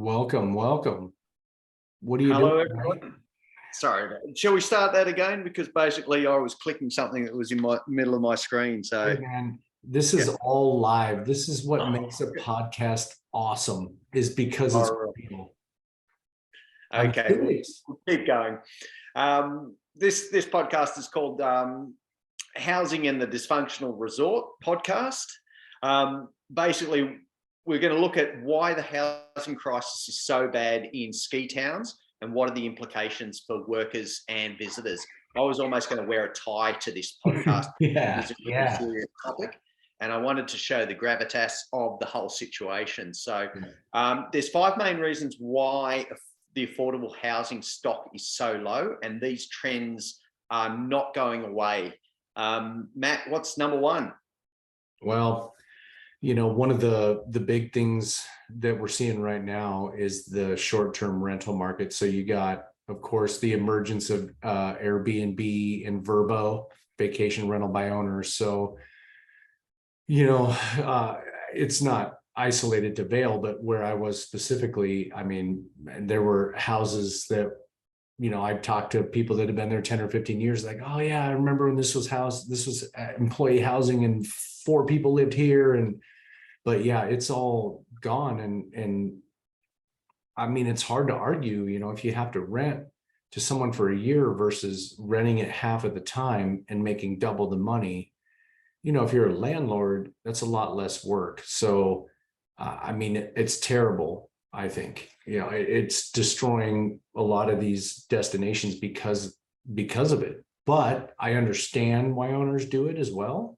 Welcome, welcome. What are you Hello, doing, mate? everyone. Sorry, shall we start that again? Because basically I was clicking something that was in my middle of my screen. So, Hey, man, this is yeah. all live. This is what Oh, makes a podcast awesome, is because all it's right. real. I'm Okay, serious. we'll keep going. This podcast is called Housing and the Dysfunctional Resort podcast. Basically, we're going to look at why the housing crisis is so bad in ski towns and what are the implications for workers and visitors. I was almost going to wear a tie to this podcast. Yeah, It's a really yeah. serious topic, and I wanted to show the gravitas of the whole situation. So there's five main reasons why the affordable housing stock is so low, and these trends are not going away. Matt, what's number one? Well, one of the big things that we're seeing right now is the short-term rental market. So you got, of course, the emergence of Airbnb and Vrbo, vacation rental by owners. So it's not isolated to Vail, but where I was specifically, I mean, there were houses that, I've talked to people that have been there 10 or 15 years, like, oh yeah, I remember when this was employee housing and four people lived here. But yeah, it's all gone. And I mean, it's hard to argue, if you have to rent to someone for a year versus renting it half of the time and making double the money. If you're a landlord, that's a lot less work. So, I mean, it's terrible. I think, it's destroying a lot of these destinations because of it. But I understand why owners do it as well.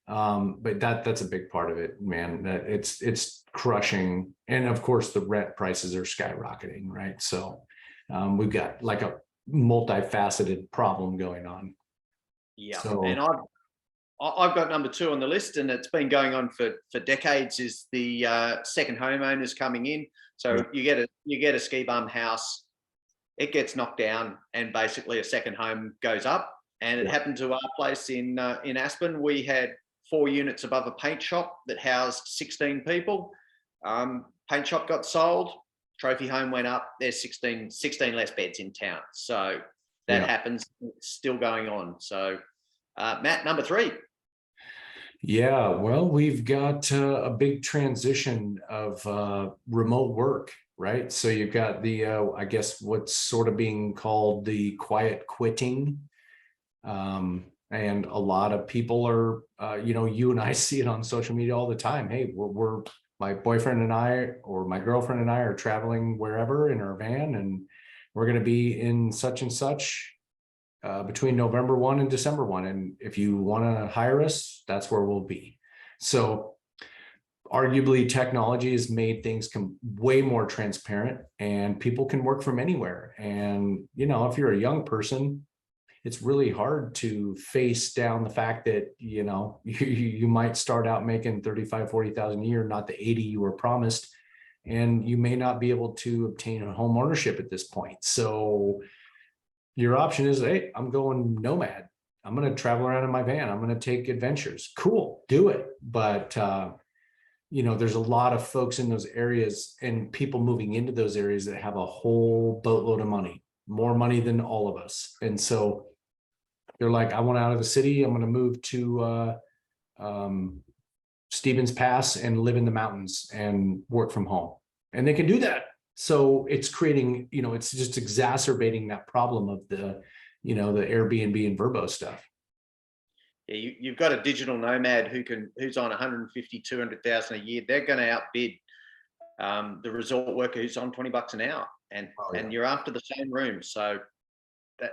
But that's a big part of it, man. That it's crushing. And of course, the rent prices are skyrocketing, right? So, we've got like a multifaceted problem going on. Yeah, and So, I've got number two on the list, and it's been going on for decades. Is the second homeowners coming in? So yeah. you get a ski bum house, it gets knocked down, and basically a second home goes up. And it happened to our place in Aspen. We had 4 units above a paint shop that housed 16 people. Paint shop got sold. Trophy home went up. There's 16 less beds in town. So that Yeah. happens. It's still going on. So Matt, number three. Yeah, well, we've got a big transition of remote work, right? So you've got the, I guess, what's sort of being called the quiet quitting. And a lot of people are, you and I see it on social media all the time. Hey, we're my boyfriend and I, or my girlfriend and I are traveling wherever in our van, and we're going to be in such and such between November 1 and December 1. And if you want to hire us, that's where we'll be. So arguably technology has made things way more transparent, and people can work from anywhere. And, if you're a young person, it's really hard to face down the fact that, you might start out making 35, 40,000 a year, not the 80 you were promised. And you may not be able to obtain a home ownership at this point. So your option is, hey, I'm going nomad. I'm going to travel around in my van. I'm going to take adventures. Cool, do it. But, there's a lot of folks in those areas and people moving into those areas that have a whole boatload of money, more money than all of us. And so they're like, I want out of the city. I'm going to move to Stevens Pass and live in the mountains and work from home. And they can do that. So it's creating, it's just exacerbating that problem of the Airbnb and Vrbo stuff. Yeah, you've got a digital nomad who's on 150, 200,000 a year. They're going to outbid the resort worker who's on $20 an hour, and you're after the same room. So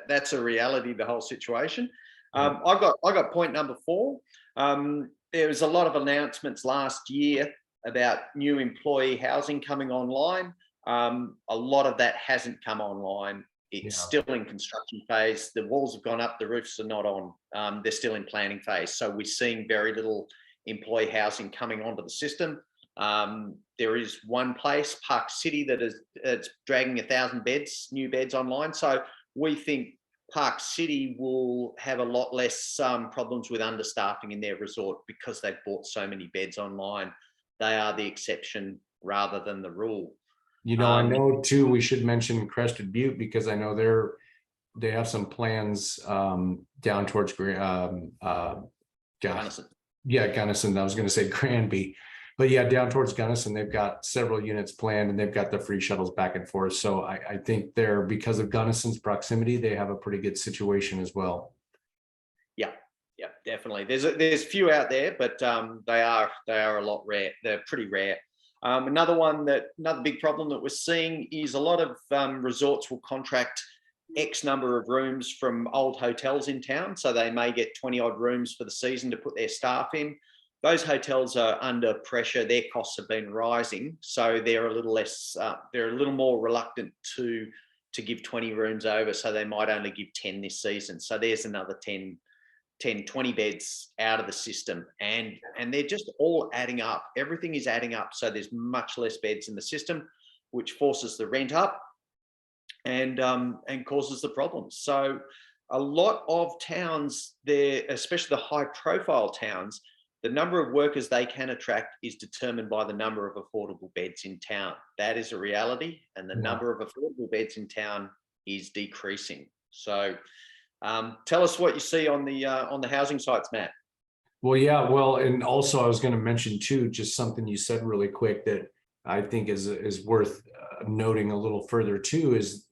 that's a reality of the whole situation. I got point number four. There was a lot of announcements last year about new employee housing coming online. A lot of that hasn't come online. It's still in construction phase. The walls have gone up, the roofs are not on. They're still in planning phase. So we're seeing very little employee housing coming onto the system. There is one place, Park City, it's dragging 1,000 new beds online. So we think Park City will have a lot less problems with understaffing in their resort because they've bought so many beds online. They are the exception rather than the rule. I know too, we should mention Crested Butte, because I know they have some plans down towards Gunnison. yeah, Gunnison. I was going to say Granby, but yeah, down towards Gunnison, they've got several units planned, and they've got the free shuttles back and forth. So I think they're, because of Gunnison's proximity, they have a pretty good situation as well. Yeah, yeah, definitely. There's few out there, but they are a lot rare. They're pretty rare. Another big problem that we're seeing is a lot of resorts will contract X number of rooms from old hotels in town. So they may get 20 odd rooms for the season to put their staff in. Those hotels are under pressure. Their costs have been rising. So they're a little less, they're a little more reluctant to give 20 rooms over. So they might only give 10 this season. So there's another 10, 20 beds out of the system, and they're just all adding up. Everything is adding up. So there's much less beds in the system, which forces the rent up and causes the problems. So a lot of towns there, especially the high profile towns, the number of workers they can attract is determined by the number of affordable beds in town. That is a reality. And the number of affordable beds in town is decreasing. So tell us what you see on the housing sites, Matt. Well, yeah, well, and also I was going to mention too, just something you said really quick that I think is worth noting a little further too, is,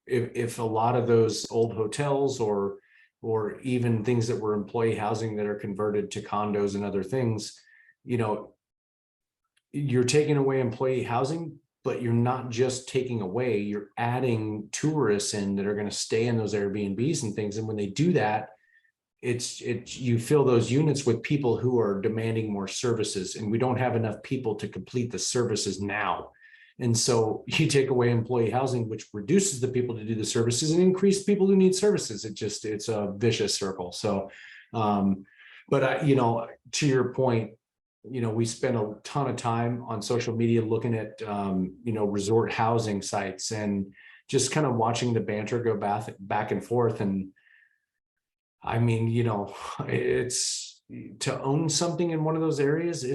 if a lot of those old hotels or even things that were employee housing that are converted to condos and other things, you're taking away employee housing, but you're not just taking away, you're adding tourists in that are going to stay in those Airbnbs and things. And when they do that, you fill those units with people who are demanding more services, and we don't have enough people to complete the services now. And so you take away employee housing, which reduces the people to do the services and increase people who need services. It's a vicious circle. So, but to your point, we spend a ton of time on social media looking at, resort housing sites and just kind of watching the banter go back and forth. And I mean, it's to own something in one of those areas.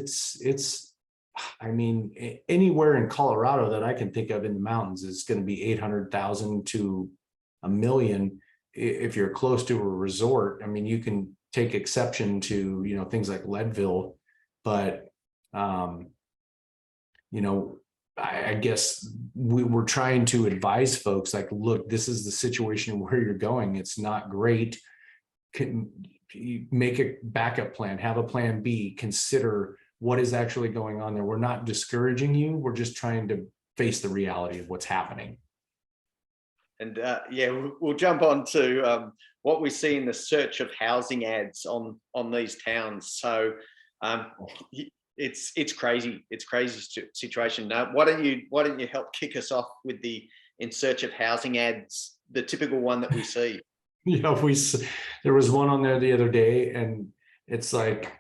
I mean, anywhere in Colorado that I can think of in the mountains is going to be 800,000 to $1 million. If you're close to a resort, I mean, you can take exception to, things like Leadville, but, I guess we're trying to advise folks like, look, this is the situation where you're going. It's not great. Can make a backup plan, have a plan B, consider what is actually going on there. We're not discouraging you. We're just trying to face the reality of what's happening. And we'll jump on to what we see in the search of housing ads on these towns. So it's crazy. It's crazy situation. Now, why don't you help kick us off with the in search of housing ads, the typical one that we see? There was one on there the other day, and it's like,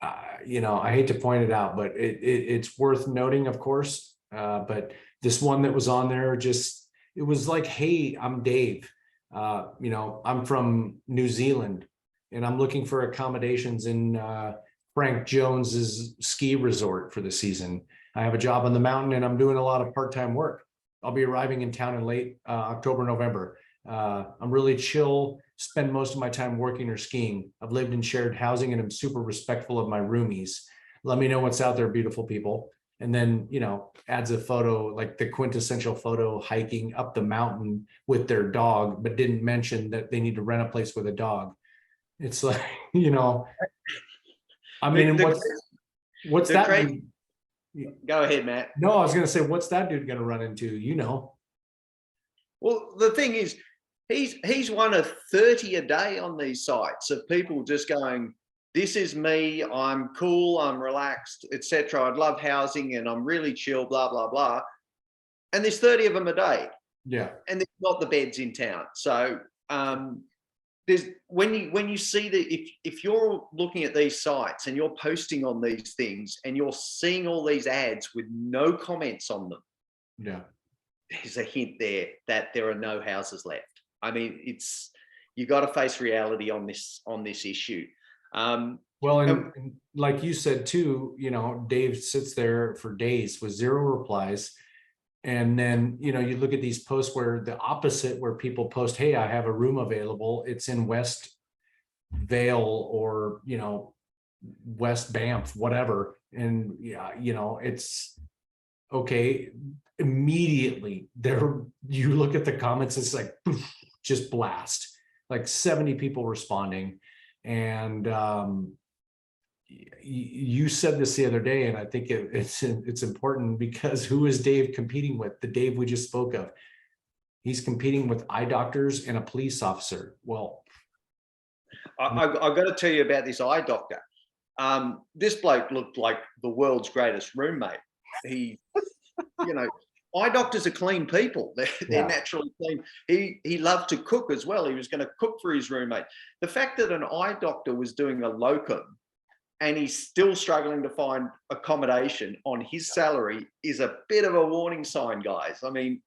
I hate to point it out, but it's worth noting, of course. But this one that was on there, it was like, hey, I'm Dave. I'm from New Zealand, and I'm looking for accommodations in Frank Jones's ski resort for the season. I have a job on the mountain, and I'm doing a lot of part-time work. I'll be arriving in town in late October, November. I'm really chill, spend most of my time working or skiing. I've lived in shared housing, and I'm super respectful of my roomies. Let me know what's out there, beautiful people. And then, adds a photo, like the quintessential photo, hiking up the mountain with their dog, but didn't mention that they need to rent a place with a dog. It's like, I mean, what's that? Crazy. Go ahead, Matt. No, I was going to say, what's that dude going to run into? Well, the thing is, he's one of 30 a day on these sites of people just going, this is me, I'm cool, I'm relaxed, etc. I'd love housing and I'm really chill, blah, blah, blah. And there's 30 of them a day. Yeah. And there's not the beds in town. So there's when you see that, if you're looking at these sites and you're posting on these things and you're seeing all these ads with no comments on them, yeah, there's a hint there that there are no houses left. I mean, you got to face reality on this issue. Well, and like you said too, Dave sits there for days with zero replies. And then, you know, you look at these posts where the opposite, where people post, hey, I have a room available. It's in West Vale or, you know, West Banff, whatever. And yeah, you know, it's okay. Immediately there, you look at the comments, it's like poof, just blast, like 70 people responding. And you said this the other day, and I think it's important, because who is Dave competing with? The Dave we just spoke of. He's competing with eye doctors and a police officer. Well, I've got to tell you about this eye doctor. This bloke looked like the world's greatest roommate. He, you know, eye doctors are clean people. They're naturally clean. He loved to cook as well. He was going to cook for his roommate. The fact that an eye doctor was doing a locum and he's still struggling to find accommodation on his salary is a bit of a warning sign, guys. I mean,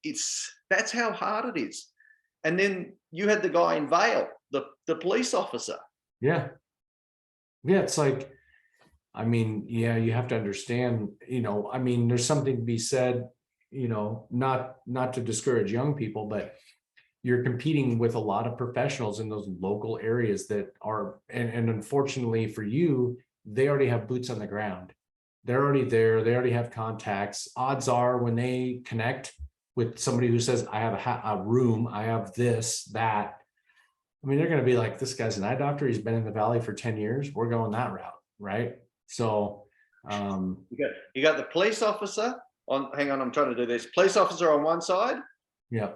that's how hard it is. And then you had the guy in Vale, the police officer. yeah. Yeah, it's like, I mean, yeah, you have to understand, you know, I mean, there's something to be said, you know, not to discourage young people, but you're competing with a lot of professionals in those local areas that are, and unfortunately for you, they already have boots on the ground. They're already there. They already have contacts. Odds are when they connect with somebody who says, I have a room, I have this, that, I mean, they're going to be like, this guy's an eye doctor. He's been in the Valley for 10 years. We're going that route. Right. So, you got the police officer on, hang on, I'm trying to do this. Police officer on one side. yeah.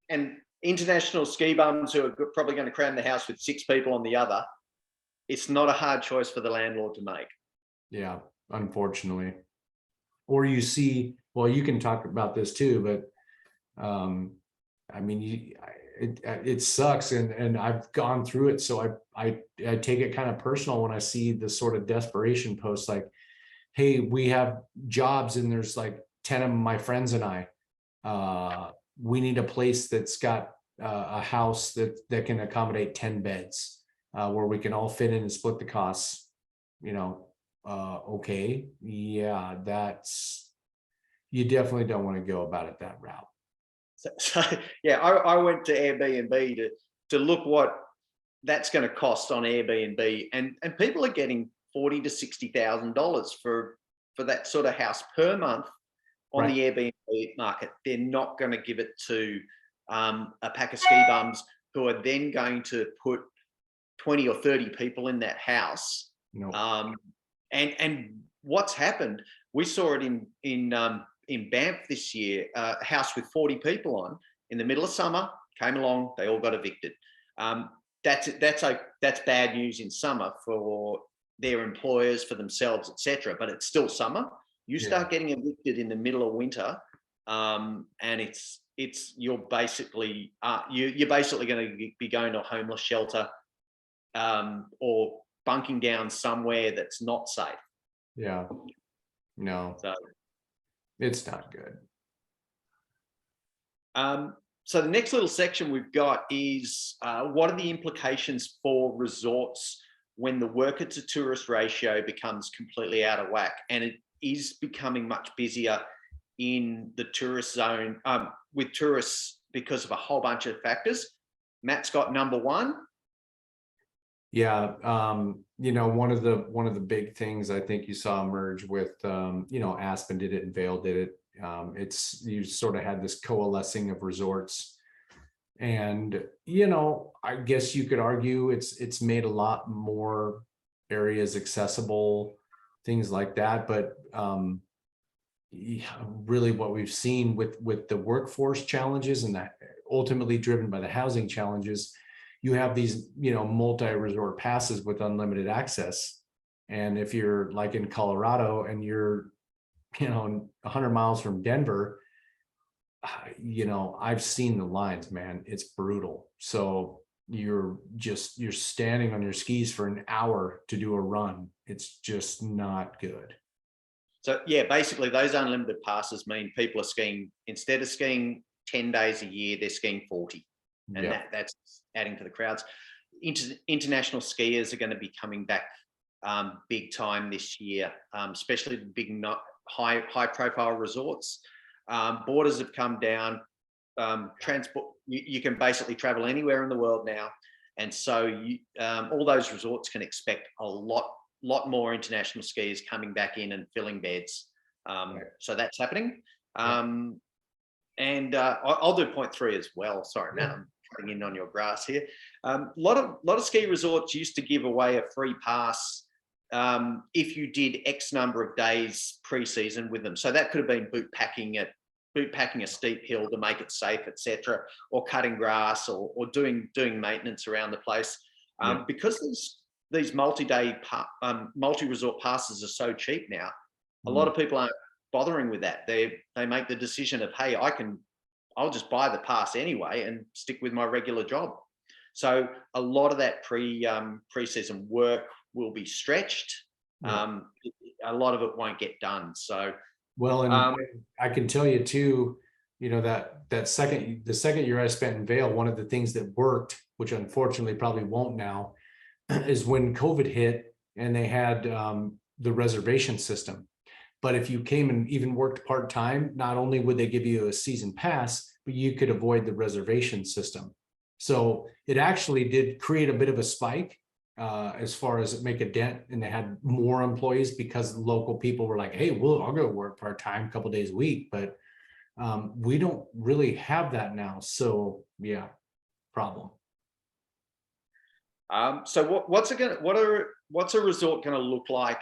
And international ski bums who are probably going to cram the house with 6 people on the other. It's not a hard choice for the landlord to make. Yeah, unfortunately. Or you see, well, you can talk about this too, but I mean, it sucks, and I've gone through it, so I take it kind of personal when I see the sort of desperation posts like, hey, we have jobs and there's like 10 of my friends and I, we need a place that's got a house that can accommodate 10 beds, where we can all fit in and split the costs, you know. Okay, yeah, you definitely don't want to go about it that route. So yeah, I went to Airbnb to look what that's going to cost on Airbnb, and people are getting $40,000 to $60,000 for that sort of house per month on the Airbnb market. They're not going to give it to a pack of ski bums who are then going to put 20 or 30 people in that house. No. And what's happened? We saw it in Banff this year. A house with 40 people on in the middle of summer came along. They all got evicted. That's bad news in summer for their employers, for themselves, etc. But it's still summer. You start getting evicted in the middle of winter, and you're basically going to be going to a homeless shelter, or bunking down somewhere that's not safe. Yeah. No. So it's not good. So the next little section we've got is what are the implications for resorts when the worker to tourist ratio becomes completely out of whack? And it is becoming much busier in the tourist zone with tourists because of a whole bunch of factors. Matt's got number one. Yeah, you know, one of the big things I think you saw emerge with you know, Aspen did it and Vail did it. You sort of had this coalescing of resorts, and you know, I guess you could argue it's made a lot more areas accessible, things like that. But yeah, really, what we've seen with the workforce challenges, and that ultimately driven by the housing challenges, you have these, you know, multi-resort passes with unlimited access. And if you're like in Colorado and you're, you know, 100 miles from Denver, you know, I've seen the lines, man, it's brutal. So you're standing on your skis for an hour to do a run. It's just not good. So yeah, basically those unlimited passes mean people are skiing, instead of skiing 10 days a year, they're skiing 40. And that's adding to the crowds. International skiers are going to be coming back big time this year, especially the big high profile resorts. Borders have come down. Transport, you can basically travel anywhere in the world now. And so all those resorts can expect a lot more international skiers coming back in and filling beds. So that's happening. And I'll do point 3 as well. Sorry, Matt, I'm cutting in on your grass here. A lot of ski resorts used to give away a free pass if you did X number of days pre-season with them. So that could have been boot packing a steep hill to make it safe, etc., or cutting grass, or doing maintenance around the place. Because these multi-resort passes are so cheap now, a lot of people aren't bothering with that. They make the decision of, hey, I'll just buy the pass anyway and stick with my regular job. So a lot of that pre-season work will be stretched. A lot of it won't get done. So well, and I can tell you too, the second year I spent in Vail, one of the things that worked, which unfortunately probably won't now, is when COVID hit and they had the reservation system. But if you came and even worked part-time, not only would they give you a season pass, but you could avoid the reservation system. So it actually did create a bit of a spike as far as make a dent, and they had more employees because local people were like, hey, I'll go work part-time a couple days a week. But we don't really have that now. So yeah, problem. So what's a resort going to look like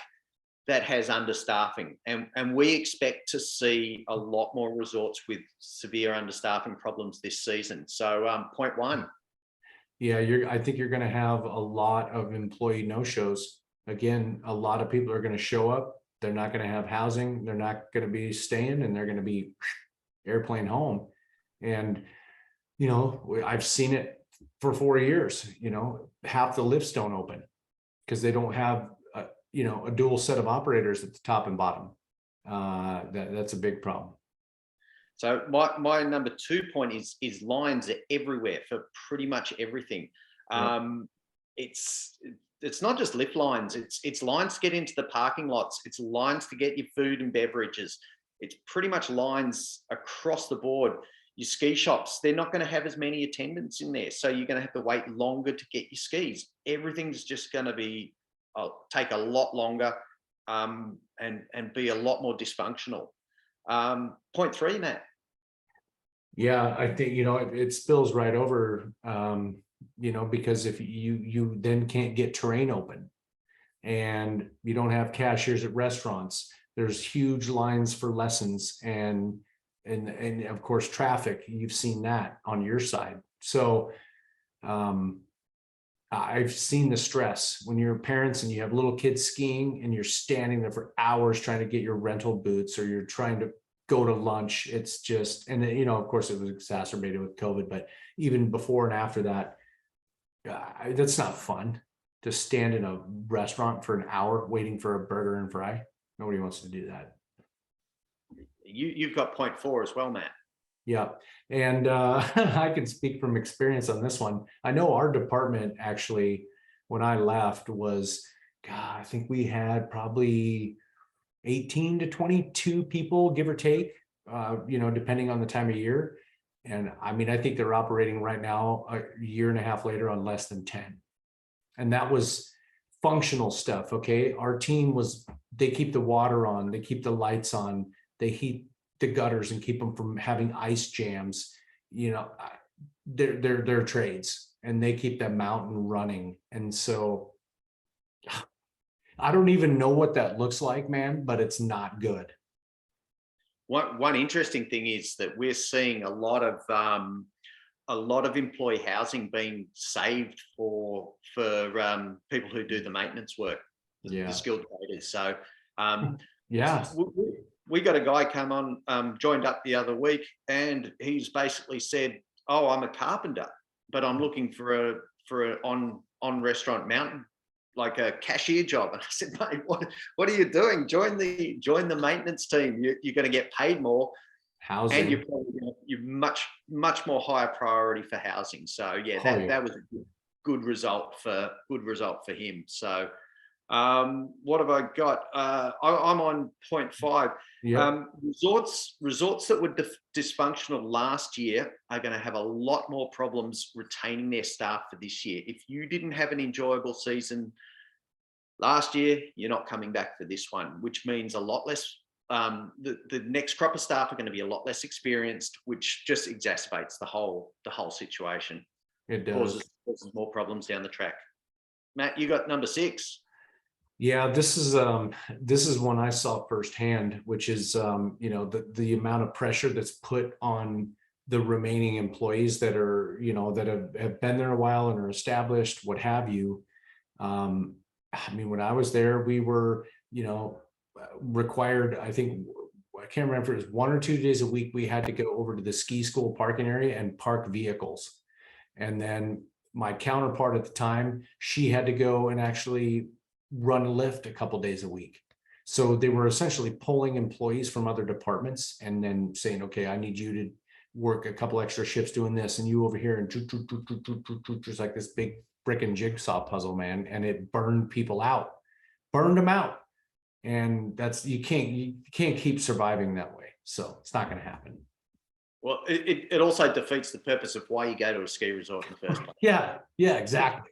that has understaffing? And we expect to see a lot more resorts with severe understaffing problems this season. So point 1. Yeah, I think you're going to have a lot of employee no-shows. Again, a lot of people are going to show up. They're not going to have housing. They're not going to be staying, and they're going to be airplane home. And, I've seen it for 4 years, half the lifts don't open because they don't have a dual set of operators at the top and bottom. That's a big problem. So my number 2 point is lines are everywhere for pretty much everything. It's not just lift lines. It's lines to get into the parking lots. It's lines to get your food and beverages. It's pretty much lines across the board. Your ski shops, they're not going to have as many attendants in there, so you're going to have to wait longer to get your skis. Everything's just going to be take a lot longer and be a lot more dysfunctional. Point 3, Matt. Yeah, I think it spills right over, because if you then can't get terrain open, and you don't have cashiers at restaurants, there's huge lines for lessons, and of course traffic. You've seen that on your side. So I've seen the stress when you're parents and you have little kids skiing and you're standing there for hours trying to get your rental boots, or you're trying to go to lunch. It's just, and of course it was exacerbated with COVID, but even before and after that, that's not fun to stand in a restaurant for an hour waiting for a burger and fry. Nobody wants to do that. You've got point 4 as well, Matt. Yeah. And I can speak from experience on this one. I know our department actually, when I left, was, I think we had probably 18 to 22 people, give or take, depending on the time of year. And I mean, I think they're operating right now a year and a half later on less than 10. And that was functional stuff. Okay. Our team they keep the water on, they keep the lights on, they heat the gutters and keep them from having ice jams. They're trades, and they keep that mountain running. And so I don't even know what that looks like, man, but it's not good. One interesting thing is that we're seeing a lot of employee housing being saved for people who do the maintenance work, the skilled traders. So we got a guy come on, joined up the other week, and he's basically said, "Oh, I'm a carpenter, but I'm looking for a on restaurant mountain, like a cashier job." And I said, "Mate, what are you doing? Join the maintenance team. You're going to get paid more, housing, and you're much more higher priority for housing." So that was a good result for him. So What have I got? I'm on 0.5. Yeah, Resorts that were dysfunctional last year are going to have a lot more problems retaining their staff for this year. If you didn't have an enjoyable season last year, you're not coming back for this one, which means a lot less. The next crop of staff are going to be a lot less experienced, which just exacerbates the whole situation. it does. Causes more problems down the track. Matt, you got number 6. Yeah, this is one I saw firsthand, which is you know, the amount of pressure that's put on the remaining employees that are, you know, that have been there a while and are established, what have you. I mean, when I was there, we were, you know, required, I think, I can't remember if it was 1 or 2 days a week, we had to go over to the ski school parking area and park vehicles. And then my counterpart at the time, she had to go and actually run a lift a couple days a week. So they were essentially pulling employees from other departments and then saying, okay, I need you to work a couple extra shifts doing this, and you over here, and just like this big frickin' jigsaw puzzle, man. And it burned people out, burned them out. And that's, you can't keep surviving that way. So it's not going to happen. Well, it also defeats the purpose of why you go to a ski resort in the first place. Yeah, exactly.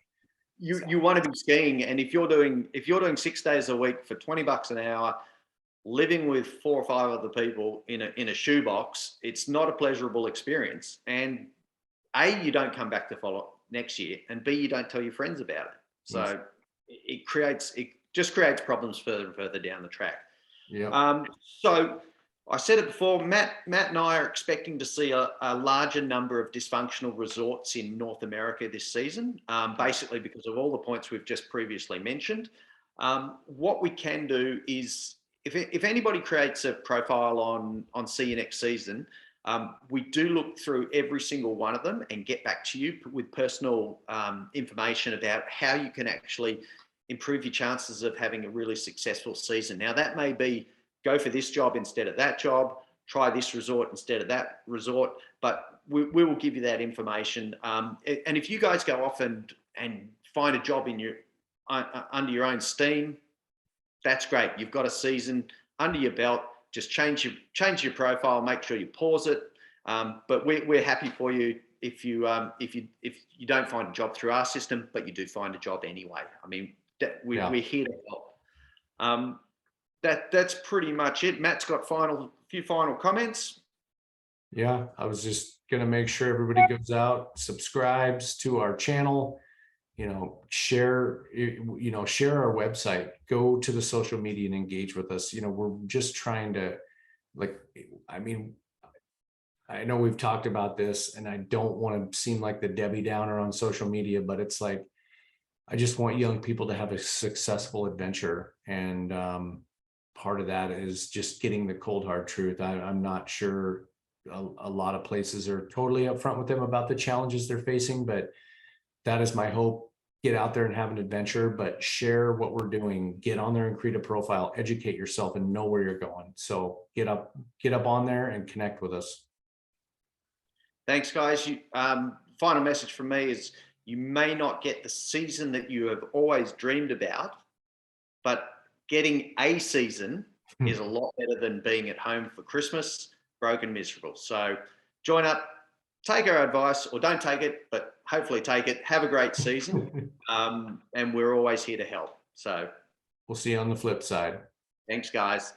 You want to be skiing, and if you're doing 6 days a week for $20 an hour, living with 4 or 5 other people in a shoebox, it's not a pleasurable experience. And A, you don't come back to follow next year, and B, you don't tell your friends about it. So it just creates problems further and further down the track. Yeah. So I said it before, Matt and I are expecting to see a larger number of dysfunctional resorts in North America this season, basically because of all the points we've just previously mentioned. What we can do is, if anybody creates a profile on See You Next Season, we do look through every single one of them and get back to you with personal information about how you can actually improve your chances of having a really successful season. Now, that may be go for this job instead of that job, try this resort instead of that resort, but we will give you that information. And if you guys go off and find a job in your under your own steam, that's great. You've got a season under your belt. Just change your profile. Make sure you pause it. But we're happy for you if you don't find a job through our system, but you do find a job anyway. I mean, we're here to help. That's pretty much it. Matt's got a few final comments. Yeah, I was just gonna make sure everybody goes out, subscribes to our channel, you know, share our website, go to the social media and engage with us. You know, we're just trying to, like, I mean, I know we've talked about this, and I don't want to seem like the Debbie Downer on social media, but it's like, I just want young people to have a successful adventure. And part of that is just getting the cold hard truth. I'm not sure a lot of places are totally upfront with them about the challenges they're facing, but that is my hope. Get out there and have an adventure, but share what we're doing. Get on there and create a profile, educate yourself, and know where you're going. So get up on there and connect with us. Thanks, guys. Final message from me is, you may not get the season that you have always dreamed about, but getting a season is a lot better than being at home for Christmas, broken, miserable. So join up, take our advice, or don't take it, but hopefully take it. Have a great season. And we're always here to help. So we'll see you on the flip side. Thanks, guys.